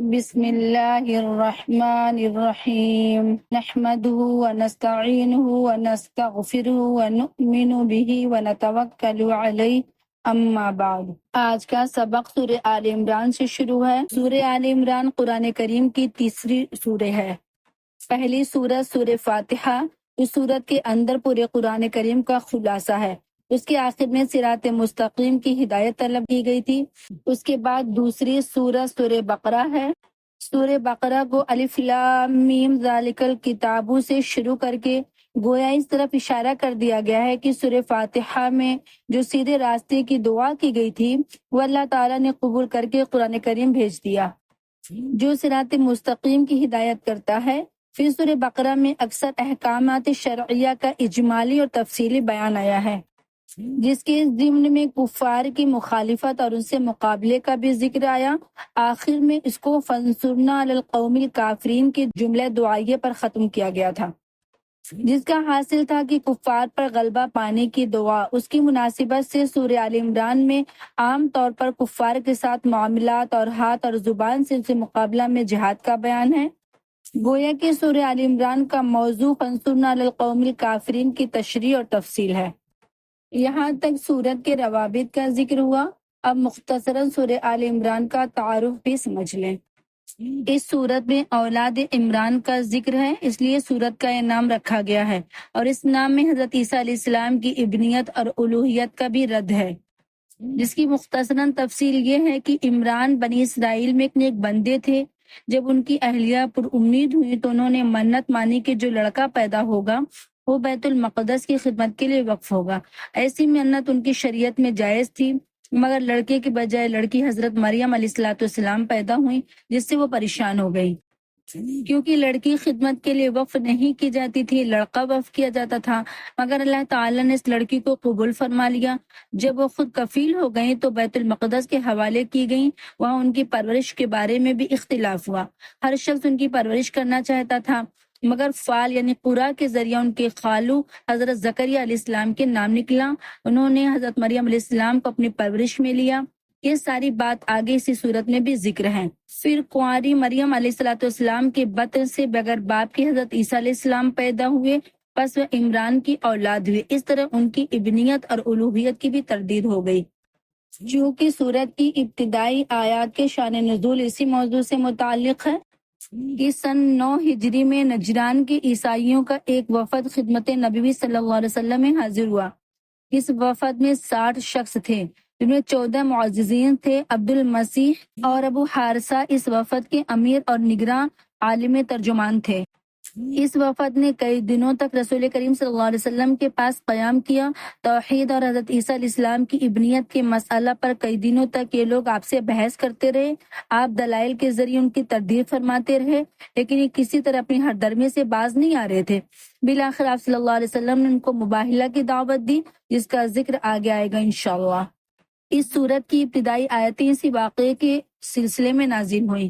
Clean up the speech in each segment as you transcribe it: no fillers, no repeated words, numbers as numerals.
بسم اللہ الرحمن الرحیم نحمده ونستعینه ونستغفره ونؤمن به ونتوکل علیہ اما بعد۔ آج کا سبق سورہ آل عمران سے شروع ہے۔ سورہ آل عمران قرآن کریم کی تیسری سورہ ہے۔ پہلی سورت سورہ فاتحہ اس سورت کے اندر پورے قرآن کریم کا خلاصہ ہے۔ اس کے آخر میں صراط مستقیم کی ہدایت طلب کی گئی تھی۔ اس کے بعد دوسری سورت سورہ بقرہ ہے۔ سورہ بقرہ کو الف لام میم ذالک الکتاب سے شروع کر کے گویا اس طرف اشارہ کر دیا گیا ہے کہ سورہ فاتحہ میں جو سیدھے راستے کی دعا کی گئی تھی وہ اللہ تعالیٰ نے قبول کر کے قرآن کریم بھیج دیا جو صراط مستقیم کی ہدایت کرتا ہے۔ پھر سورہ بقرہ میں اکثر احکامات شرعیہ کا اجمالی اور تفصیلی بیان آیا ہے، جس کے ضمن میں کفار کی مخالفت اور ان سے مقابلے کا بھی ذکر آیا۔ آخر میں اس کو فانصرنا علی القوم الکافرین کے جملے دعائیے پر ختم کیا گیا تھا، جس کا حاصل تھا کہ کفار پر غلبہ پانے کی دعا۔ اس کی مناسبت سے سورہ آل عمران میں عام طور پر کفار کے ساتھ معاملات اور ہاتھ اور زبان سے ان سے مقابلہ میں جہاد کا بیان ہے۔ گویا کہ سورہ آل عمران کا موضوع فانصرنا علی القوم الکافرین کی تشریح اور تفصیل ہے۔ یہاں تک سورت کے روابط کا ذکر ہوا۔ اب مختصراً سورہ آل عمران کا تعارف بھی سمجھ لیں۔ اس سورت میں اولاد عمران کا ذکر ہے، اس لیے سورت کا یہ نام رکھا گیا ہے، اور اس نام میں حضرت عیسیٰ علیہ السلام کی ابنیت اور الوہیت کا بھی رد ہے، جس کی مختصراً تفصیل یہ ہے کہ عمران بنی اسرائیل میں ایک بندے تھے۔ جب ان کی اہلیہ پر امید ہوئی تو انہوں نے منت مانی کہ جو لڑکا پیدا ہوگا وہ بیت المقدس کی خدمت کے لیے وقف ہوگا۔ ایسی منت ان کی شریعت میں جائز تھی، مگر لڑکے کے بجائے لڑکی حضرت مریم علیہ السلام پیدا ہوئی، جس سے وہ پریشان ہو گئی، کیونکہ لڑکی خدمت کے لیے وقف نہیں کی جاتی تھی، لڑکا وقف کیا جاتا تھا۔ مگر اللہ تعالیٰ نے اس لڑکی کو قبول فرما لیا۔ جب وہ خود کفیل ہو گئیں تو بیت المقدس کے حوالے کی گئیں۔ وہاں ان کی پرورش کے بارے میں بھی اختلاف ہوا۔ ہر شخص ان کی پرورش کرنا چاہتا تھا، مگر فال یعنی قرا کے ذریعہ ان کے خالو حضرت زکریا علیہ السلام کے نام نکلا۔ انہوں نے حضرت مریم علیہ السلام کو اپنی پرورش میں لیا۔ یہ ساری بات آگے اسی صورت میں بھی ذکر ہے۔ پھر کنواری مریم علیہ السلام کے بطن سے بغیر باپ کے حضرت عیسیٰ علیہ السلام پیدا ہوئے، پس وہ عمران کی اولاد ہوئے۔ اس طرح ان کی ابنیت اور الوہیت کی بھی تردید ہو گئی۔ چونکہ سورت کی ابتدائی آیات کے شان نزول اسی موضوع سے متعلق ہے کہ سن 9 ہجری میں نجران کے عیسائیوں کا ایک وفد خدمت نبی صلی اللہ علیہ وسلم میں حاضر ہوا۔ اس وفد میں 60 شخص تھے، جن میں 14 معززین تھے۔ عبد المسیح اور ابو حارثہ اس وفد کے امیر اور نگراں عالم ترجمان تھے۔ اس وفد نے کئی دنوں تک رسول کریم صلی اللہ علیہ وسلم کے پاس قیام کیا۔ توحید اور حضرت عیسیٰ علیہ السلام کی ابنیت کے مسئلہ پر کئی دنوں تک یہ لوگ آپ سے بحث کرتے رہے۔ آپ دلائل کے ذریعے ان کی تردید فرماتے رہے، لیکن یہ کسی طرح اپنی ہر درمی سے باز نہیں آ رہے تھے۔ بالآخر آپ صلی اللہ علیہ وسلم نے ان کو مباہلہ کی دعوت دی، جس کا ذکر آگے آئے گا انشاءاللہ۔ اس سورت کی ابتدائی آیتیں اسی واقعے کے سلسلے میں نازل ہوئیں۔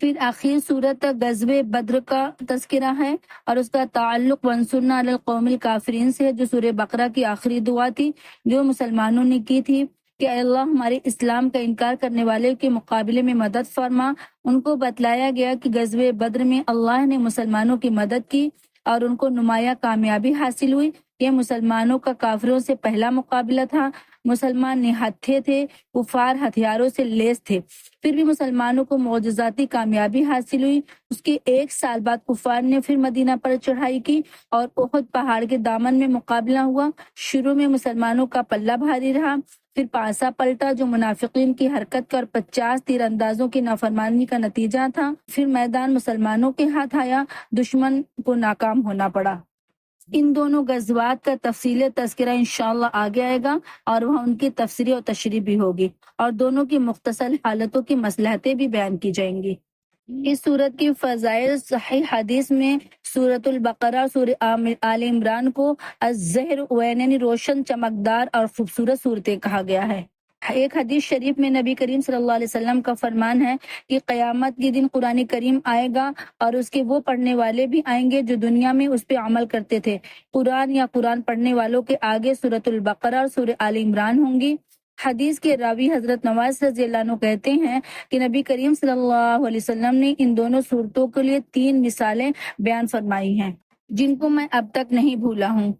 پھر آخر سورت غزوہ بدر کا تذکرہ ہے اور اس کا تعلق وانصرنا علی القوم الکافرین سے ہے، جو سورہ بقرہ کی آخری دعا تھی جو مسلمانوں نے کی تھی کہ اے اللہ ہمارے اسلام کا انکار کرنے والے کے مقابلے میں مدد فرما۔ ان کو بتلایا گیا کہ غزوہ بدر میں اللہ نے مسلمانوں کی مدد کی اور ان کو نمایاں کامیابی حاصل ہوئی۔ یہ مسلمانوں کا کافروں سے پہلا مقابلہ تھا۔ مسلمان نہتھے تھے، کفار ہتھیاروں سے لیس تھے، پھر بھی مسلمانوں کو معجزاتی کامیابی حاصل ہوئی۔ اس کے 1 سال بعد کفار نے پھر مدینہ پر چڑھائی کی اور احد پہاڑ کے دامن میں مقابلہ ہوا۔ شروع میں مسلمانوں کا پلہ بھاری رہا، پھر پاسا پلٹا جو منافقین کی حرکت کا اور 50 تیر اندازوں کی نافرمانی کا نتیجہ تھا۔ پھر میدان مسلمانوں کے ہاتھ آیا، دشمن کو ناکام ہونا پڑا۔ ان دونوں غزوات کا تفصیل تذکرہ انشاءاللہ آگے آئے گا اور وہاں ان کی تفسیر و تشریح بھی ہوگی اور دونوں کی مختصر حالتوں کی مصلحتیں بھی بیان کی جائیں گی۔ اس سورت کی فضائل صحیح حدیث میں سورۃ البقرہ اور سورہ آل عمران کو الزہر وینین روشن، چمکدار اور خوبصورت صورتیں کہا گیا ہے۔ ایک حدیث شریف میں نبی کریم صلی اللہ علیہ وسلم کا فرمان ہے کہ قیامت کے دن قرآن کریم آئے گا اور اس کے وہ پڑھنے والے بھی آئیں گے جو دنیا میں اس پہ عمل کرتے تھے۔ قرآن یا قرآن پڑھنے والوں کے آگے سورۃ البقرہ اور سورہ آل عمران ہوں گی۔ حدیث کے راوی حضرت نواز رضی اللہ عنہ کہتے ہیں کہ نبی کریم صلی اللہ علیہ وسلم نے ان دونوں صورتوں کے لیے 3 مثالیں بیان فرمائی ہیں جن کو میں اب تک نہیں بھولا ہوں،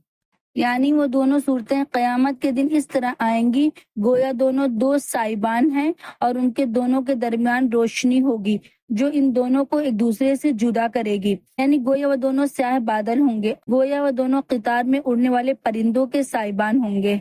یعنی وہ دونوں صورتیں قیامت کے دن اس طرح آئیں گی گویا دونوں دوست صاحبان ہیں اور ان کے دونوں کے درمیان روشنی ہوگی جو ان دونوں کو ایک دوسرے سے جدا کرے گی، یعنی گویا وہ دونوں سیاہ بادل ہوں گے، گویا وہ دونوں قطار میں اڑنے والے پرندوں کے صاحبان ہوں گے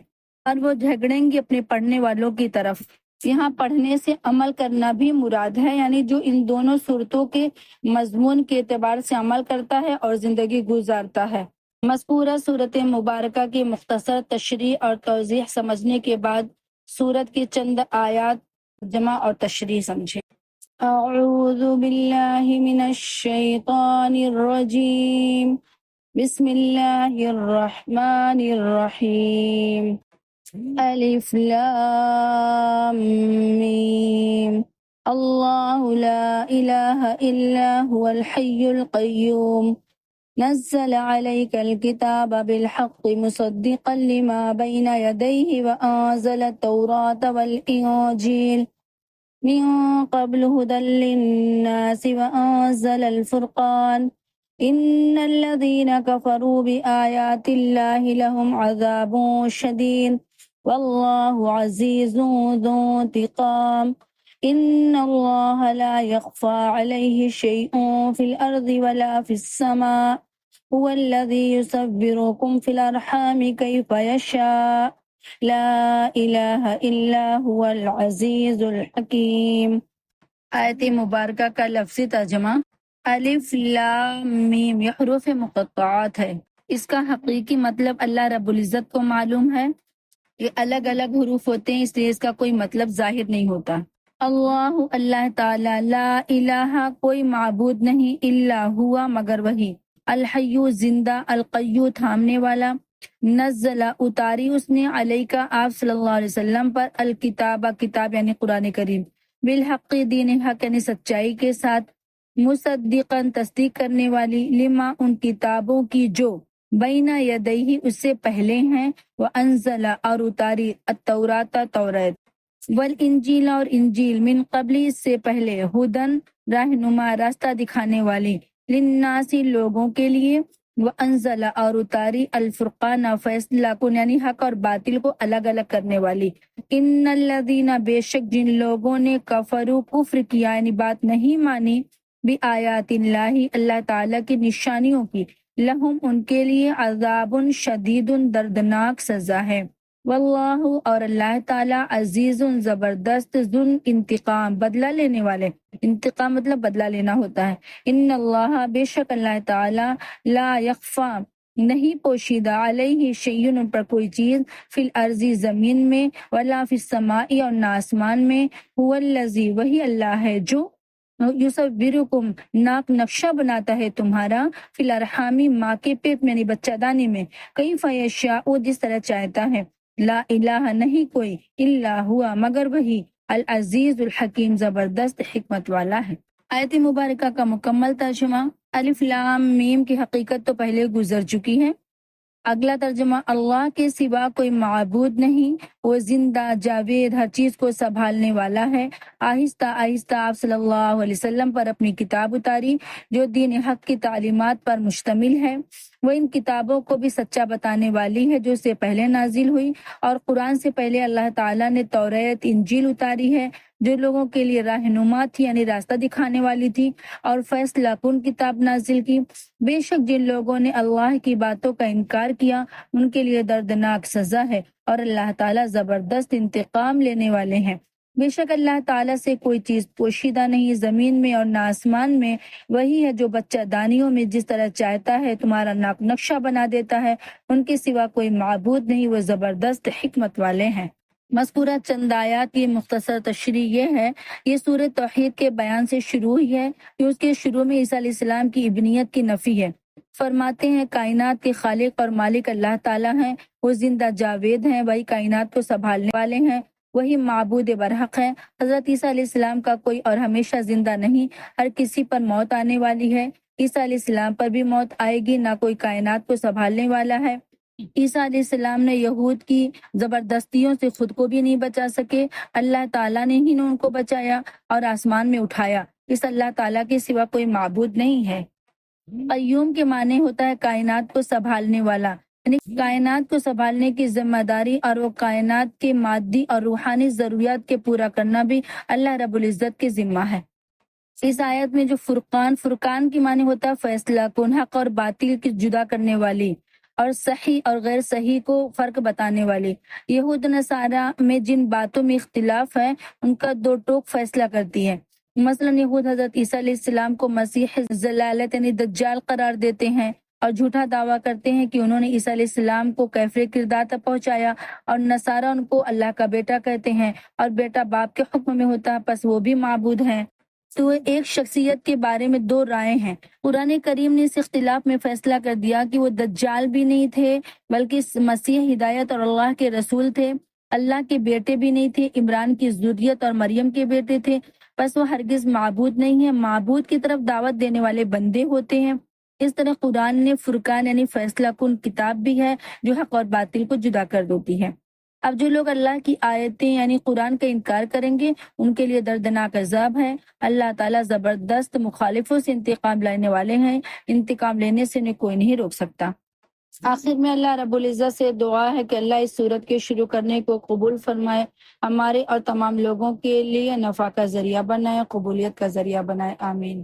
اور وہ جھگڑیں گے اپنے پڑھنے والوں کی طرف۔ یہاں پڑھنے سے عمل کرنا بھی مراد ہے، یعنی جو ان دونوں صورتوں کے مضمون کے اعتبار سے عمل کرتا ہے اور زندگی گزارتا ہے۔ مذکورہ صورت مبارکہ کی مختصر تشریح اور توضیح سمجھنے کے بعد صورت کی چند آیات جمع اور تشریح سمجھیں۔ اعوذ باللہ من الشیطان الرجیم، بسم اللہ الرحمن الرحیم، الف لام میم، اللہ لا الہ الا هو الحی القیوم، نزل عليك الكتاب بالحق مصدقا لما بين يديه وأنزل التوراة والإنجيل من قبل هدى للناس وأنزل الفرقان إن الذين كفروا بآيات الله لهم عذاب شديد والله عزيز ذو انتقام إن الله لا يخفى عليه شيء في الأرض ولا في السماء هو الذي يصوركم في الأرحام كيف يشاء لا الہ الا هو العزیز الحکیم۔ آیت مبارکہ کا لفظی ترجمہ الف لام میم، یہ حروف مقطعات ہے۔ اس کا حقیقی مطلب اللہ رب العزت کو معلوم ہے، یہ الگ الگ حروف ہوتے ہیں اس لیے اس کا کوئی مطلب ظاہر نہیں ہوتا۔ اللہ، اللہ تعالی، لا الہ، کوئی معبود نہیں، الا ہوا، مگر وہی، الحی، زندہ، القیوم، تھامنے والا، نزل، اتاری اس نے، علیکہ، آپ صلی اللہ علیہ وسلم پر، الکتاب، کتاب یعنی قرآن کریم، بالحق، دین حق یعنی سچائی کے ساتھ، مصدقاً، تصدیق کرنے والی، لما، ان کتابوں کی جو، بین یدیہ، اس سے پہلے ہیں، وانزل، اور اتاری، التوراۃ، تورات، والانجیل، اور انجیل، من قبل، اس سے پہلے، ہدن، رہنما، راستہ دکھانے والی، للناس، لوگوں کے لیے، وانزل، اور اتاری، الفرقان، فیصلہ کن یعنی حق اور باطل کو الگ الگ کرنے والی، ان الذین، بے شک جن لوگوں نے، کفروا، کفر کیا یعنی بات نہیں مانی، بآیات اللہ، اللہ تعالیٰ کی نشانیوں کی، لہم، ان کے لیے، عذاب شدید، دردناک سزا ہے، واللہ، اور اللہ تعالیٰ، عزیز، زبردست، ذو انتقام، بدلہ لینے والے، انتقام مطلب بدلہ لینا ہوتا ہے، ان اللہ، بے شک اللہ تعالیٰ، لا یخفا، نہیں پوشیدہ، علیہ شیء، ان پر کوئی چیز، فی الارض، زمین میں، ولا فی السماء، اور نہ آسمان میں، هو الذی، وہی اللہ ہے جو، یصورکم، ناک نقشہ بناتا ہے تمہارا، فی الارحام، ماں کے پیٹ میں یعنی بچہ دانی میں، کیف یشاء، جس طرح چاہتا ہے، لا الہ، نہیں کوئی، الا ہوا، مگر وہی، العزیز الحکیم، زبردست حکمت والا ہے۔ آیت مبارکہ کا مکمل ترجمہ الف لام میم کی حقیقت تو پہلے گزر چکی ہے۔ اگلا ترجمہ اللہ کے سوا کوئی معبود نہیں، وہ زندہ، جاوید، ہر چیز کو سنبھالنے والا ہے۔ آہستہ آہستہ آپ صلی اللہ علیہ وسلم پر اپنی کتاب اتاری جو دین حق کی تعلیمات پر مشتمل ہے، وہ ان کتابوں کو بھی سچا بتانے والی ہے جو اس سے پہلے نازل ہوئی، اور قرآن سے پہلے اللہ تعالیٰ نے توریت، انجیل اتاری ہے جو لوگوں کے لیے رہنما تھی یعنی راستہ دکھانے والی تھی، اور فیصلہ کن کتاب نازل کی۔ بے شک جن لوگوں نے اللہ کی باتوں کا انکار کیا ان کے لیے دردناک سزا ہے، اور اللہ تعالیٰ زبردست انتقام لینے والے ہیں۔ بے شک اللہ تعالیٰ سے کوئی چیز پوشیدہ نہیں، زمین میں اور نہ آسمان میں، وہی ہے جو بچہ دانیوں میں جس طرح چاہتا ہے تمہارا ناک نقشہ بنا دیتا ہے، ان کے سوا کوئی معبود نہیں، وہ زبردست حکمت والے ہیں۔ مذکورہ چند آیات کی مختصر تشریح یہ ہے، یہ سورۃ توحید کے بیان سے شروع ہوئی ہے کہ اس کے شروع میں عیسیٰ علیہ السلام کی ابنیت کی نفی ہے۔ فرماتے ہیں کائنات کے خالق اور مالک اللہ تعالیٰ ہیں، وہ زندہ جاوید ہیں، وہی کائنات کو سنبھالنے والے ہیں، وہی معبود برحق ہے۔ حضرت عیسیٰ علیہ السلام کا کوئی اور ہمیشہ زندہ نہیں، ہر کسی پر موت آنے والی ہے۔ عیسیٰ علیہ السلام پر بھی موت آئے گی، نہ کوئی کائنات کو سنبھالنے والا ہے۔ عیسیٰ علیہ السلام نے یہود کی زبردستیوں سے خود کو بھی نہیں بچا سکے، اللہ تعالیٰ نے ہی ان کو بچایا اور آسمان میں اٹھایا۔ اس اللہ تعالیٰ کے سوا کوئی معبود نہیں ہے۔ قیوم کے معنی ہوتا ہے کائنات کو سنبھالنے والا، یعنی کائنات کو سنبھالنے کی ذمہ داری اور وہ کائنات کے مادی اور روحانی ضروریات کے پورا کرنا بھی اللہ رب العزت کے ذمہ ہے۔ اس آیت میں جو فرقان کی معنی ہوتا ہے فیصلہ کن، حق اور باطل کی جدا کرنے والی اور صحیح اور غیر صحیح کو فرق بتانے والی۔ یہود نصارہ میں جن باتوں میں اختلاف ہے ان کا دو ٹوک فیصلہ کرتی ہے۔ مثلاً یہود حضرت عیسیٰ علیہ السلام کو مسیح ضلالت یعنی دجال قرار دیتے ہیں اور جھوٹا دعویٰ کرتے ہیں کہ انہوں نے عیسیٰ علیہ السلام کو کیفر کردار تک پہنچایا، اور نصارہ ان کو اللہ کا بیٹا کہتے ہیں اور بیٹا باپ کے حکم میں ہوتا ہے، پس وہ بھی معبود ہیں۔ تو ایک شخصیت کے بارے میں دو رائے ہیں۔ قرآن کریم نے اس اختلاف میں فیصلہ کر دیا کہ وہ دجال بھی نہیں تھے بلکہ مسیح ہدایت اور اللہ کے رسول تھے، اللہ کے بیٹے بھی نہیں تھے، عمران کی ذریت اور مریم کے بیٹے تھے، بس وہ ہرگز معبود نہیں ہے، معبود کی طرف دعوت دینے والے بندے ہوتے ہیں۔ اس طرح قرآن نے فرقان یعنی فیصلہ کن کتاب بھی ہے جو حق اور باطل کو جدا کر دیتی ہے۔ اب جو لوگ اللہ کی آیتیں یعنی قرآن کا انکار کریں گے ان کے لیے دردناک عذاب ہے۔ اللہ تعالیٰ زبردست مخالفوں سے انتقام لینے والے ہیں، انتقام لینے سے انہیں کوئی نہیں روک سکتا۔ آخر میں اللہ رب العزت سے دعا ہے کہ اللہ اس صورت کے شروع کرنے کو قبول فرمائے، ہمارے اور تمام لوگوں کے لیے نفع کا ذریعہ بنائے، قبولیت کا ذریعہ بنائے، آمین۔